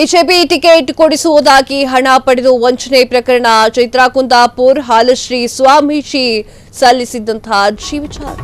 BJP ticket ಕೊಡಿಸುವುದಾಗಿ ಹಣ ಪಡೆದು ವಂಚನೆ ಪ್ರಕರಣ ಚೈತ್ರಾ ಕುಂದಾಪುರ್ ಹಾಲಶ್ರೀ ಸ್ವಾಮೀಜಿ ಸಲ್ಲಿಸಿದ್ದಂತಹ ಅರ್ಜಿ ವಿಚಾರ.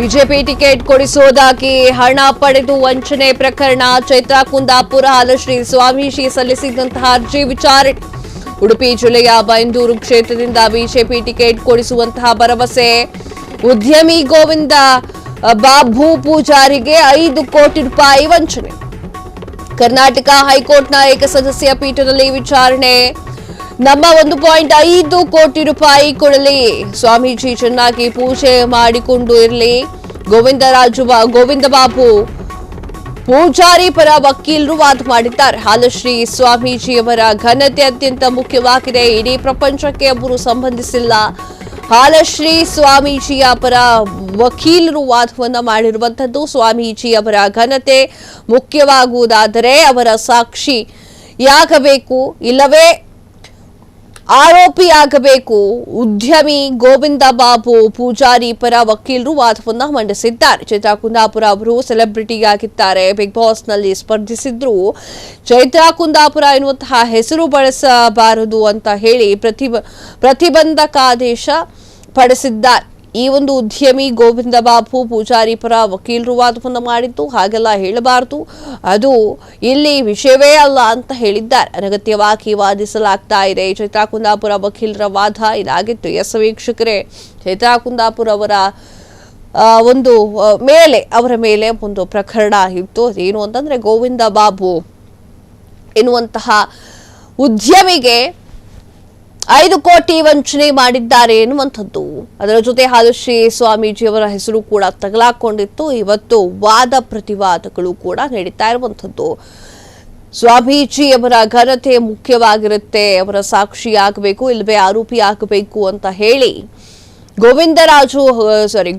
ಬಿಜೆಪಿ ಟಿಕೆಟ್ ಕೊಡಿಸುವುದಾಗಿ ಹಣ ಪಡೆದು ವಂಚನೆ ಪ್ರಕರಣ ಚೈತ್ರಾ ಕುಂದಾಪುರ ಹಾಲಶ್ರೀ ಸ್ವಾಮೀಜಿ ಸಲ್ಲಿಸಿದಂತಹ ಅರ್ಜಿ ವಿಚಾರಣೆ. ಉಡುಪಿ ಜಿಲ್ಲೆಯ ಬೈಂದೂರು ಕ್ಷೇತ್ರದಿಂದ ಬಿಜೆಪಿ ಟಿಕೆಟ್ ಕೊಡಿಸುವಂತಹ ಭರವಸೆ. ಉದ್ಯಮಿ ಗೋವಿಂದ ಬಾಬು ಪೂಜಾರಿಗೆ 5 ಕೋಟಿ ರೂಪಾಯಿ ವಂಚನೆ. ಕರ್ನಾಟಕ ಹೈಕೋರ್ಟ್ನ ಏಕಸದಸ್ಯ ಪೀಠದಲ್ಲಿ ವಿಚಾರಣೆ. ನಮ್ಮ 1.5 ಕೋಟಿ ರೂಪಾಯಿ ಕೊಡಲಿ, ಸ್ವಾಮೀಜಿ ಚೆನ್ನಾಗಿ ಪೂಜೆ ಮಾಡಿಕೊಂಡು ಇರಲಿ. ಗೋವಿಂದ ಬಾಬು ಪೂಜಾರಿ ಪರ ವಕೀಲರು ವಾದ ಮಾಡಿದ್ದಾರೆ. ಹಾಲಶ್ರೀ ಸ್ವಾಮೀಜಿಯವರ ಘನತೆ ಅತ್ಯಂತ ಮುಖ್ಯವಾಗಿದೆ, ಇಡೀ ಪ್ರಪಂಚಕ್ಕೆ ಅವರು ಸಂಬಂಧಿಸಿಲ್ಲ. ಹಾಲಶ್ರೀ ಸ್ವಾಮೀಜಿಯ ಪರ ವಕೀಲರು ವಾದವನ್ನ ಮಾಡಿರುವಂತದ್ದು. ಸ್ವಾಮೀಜಿಯವರ ಘನತೆ ಮುಖ್ಯವಾಗುವುದಾದರೆ ಅವರ ಸಾಕ್ಷಿಯಾಗಬೇಕು, ಇಲ್ಲವೇ ಆರೋಪಿಯಾಗಬೇಕು. ಉದ್ಯಮಿ ಗೋವಿಂದ ಬಾಬು ಪೂಜಾರಿ ಪರ ವಕೀಲರು ವಾದವನ್ನ ಮಂಡಿಸಿದ್ದಾರೆ. ಚೈತ್ರಾ ಕುಂದಾಪುರ ಅವರು ಸೆಲೆಬ್ರಿಟಿಯಾಗಿದ್ದಾರೆ, ಬಿಗ್ ಬಾಸ್ ನಲ್ಲಿ ಸ್ಪರ್ಧಿಸಿದ್ರು. ಚೈತ್ರಾ ಕುಂದಾಪುರ ಎನ್ನುವಂತಹ ಹೆಸರು ಬಳಸಬಾರದು ಅಂತ ಹೇಳಿ ಪ್ರತಿಬಂಧಕಾದೇಶ ಪಡಿಸಿದ್ದಾರೆ. ಈ ಒಂದು ಉದ್ಯಮಿ ಗೋವಿಂದ ಬಾಬು ಪೂಜಾರಿ ಪರ ವಕೀಲರು ವಾದವನ್ನ ಮಾಡಿದ್ದು, ಹಾಗೆಲ್ಲ ಹೇಳಬಾರದು, ಅದು ಇಲ್ಲಿ ವಿಷಯವೇ ಅಲ್ಲ ಅಂತ ಹೇಳಿದ್ದಾರೆ. ಅನಗತ್ಯವಾಗಿ ವಾದಿಸಲಾಗ್ತಾ ಇದೆ. ಚೈತ್ರಾ ಕುಂದಾಪುರ ವಕೀಲರ ವಾದ ಇದಾಗಿತ್ತು. ಎಸ್ ವೀಕ್ಷಕರೇ, ಚೈತ್ರಾ ಕುಂದಾಪುರ ಅವರ ಅವರ ಮೇಲೆ ಒಂದು ಪ್ರಕರಣ ಇತ್ತು. ಏನು ಅಂತಂದ್ರೆ ಗೋವಿಂದ ಬಾಬು ಎನ್ನುವಂತಹ ಉದ್ಯಮಿಗೆ 5 ಕೋಟಿ ವಂಚನೆ ಮಾಡಿದ್ದಾರೆ ಎನ್ನುವಂಥದ್ದು. ಅದರ ಜೊತೆ ಹಾಲಶ್ರೀ ಸ್ವಾಮೀಜಿಯವರ ಹೆಸರು ಕೂಡ ತಗಲಾಕೊಂಡಿತ್ತು. ಇವತ್ತು ವಾದ ಪ್ರತಿವಾದಗಳು ಕೂಡ ನಡೀತಾ ಇರುವಂಥದ್ದು. ಸ್ವಾಮೀಜಿಯವರ ಘನತೆ ಮುಖ್ಯವಾಗಿರುತ್ತೆ, ಅವರ ಸಾಕ್ಷಿಯಾಗಬೇಕು, ಇಲ್ಲವೇ ಆರೋಪಿಯಾಗಬೇಕು ಅಂತ ಹೇಳಿ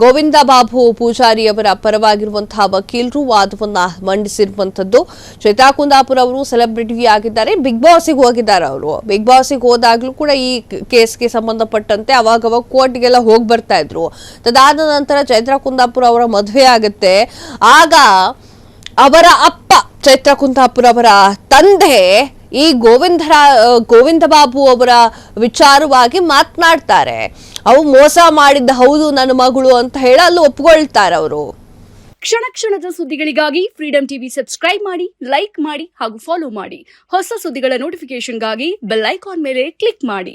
ಗೋವಿಂದ ಬಾಬು ಪೂಜಾರಿ ಅವರ ಪರವಾಗಿರುವಂತಹ ವಕೀಲರು ವಾದವನ್ನ ಮಂಡಿಸಿರುವಂತದ್ದು. ಚೈತ್ರಾ ಕುಂದಾಪುರ ಅವರು ಸೆಲೆಬ್ರಿಟಿ ಆಗಿದ್ದಾರೆ, ಬಿಗ್ ಬಾಸ್ಗೆ ಹೋಗಿದ್ದಾರೆ. ಅವರು ಬಿಗ್ ಬಾಸ್ಗೆ ಹೋದಾಗ್ಲೂ ಕೂಡ ಈ ಕೇಸ್ಗೆ ಸಂಬಂಧಪಟ್ಟಂತೆ ಅವಾಗ ಕೋರ್ಟ್ಗೆಲ್ಲ ಹೋಗಿ ಬರ್ತಾ ಇದ್ರು. ತದಾದ ನಂತರ ಚೈತ್ರಾ ಕುಂದಾಪುರ ಅವರ ಮದುವೆ ಆಗುತ್ತೆ. ಆಗ ಅವರ ಅಪ್ಪ ಚೈತ್ರಾ ಕುಂದಾಪುರ ಅವರ ತಂದೆ ಈ ಗೋವಿಂದ ಬಾಬು ಅವರ ವಿಚಾರವಾಗಿ ಮಾತನಾಡ್ತಾರೆ. ಅವು ಮೋಸ ಮಾಡಿದ್ದ ಹೌದು ನನ್ನ ಮಗಳು ಅಂತ ಹೇಳಿ ಅಲ್ಲಿ ಒಪ್ಕೊಳ್ತಾರೆ ಅವರು. ಕ್ಷಣ ಕ್ಷಣದ ಸುದ್ದಿಗಳಿಗಾಗಿ ಫ್ರೀಡಂ ಟಿವಿ ಸಬ್ಸ್ಕ್ರೈಬ್ ಮಾಡಿ, ಲೈಕ್ ಮಾಡಿ ಹಾಗೂ ಫಾಲೋ ಮಾಡಿ. ಹೊಸ ಸುದ್ದಿಗಳ ನೋಟಿಫಿಕೇಶನ್ಗಾಗಿ ಬೆಲ್ ಐಕಾನ್ ಮೇಲೆ ಕ್ಲಿಕ್ ಮಾಡಿ.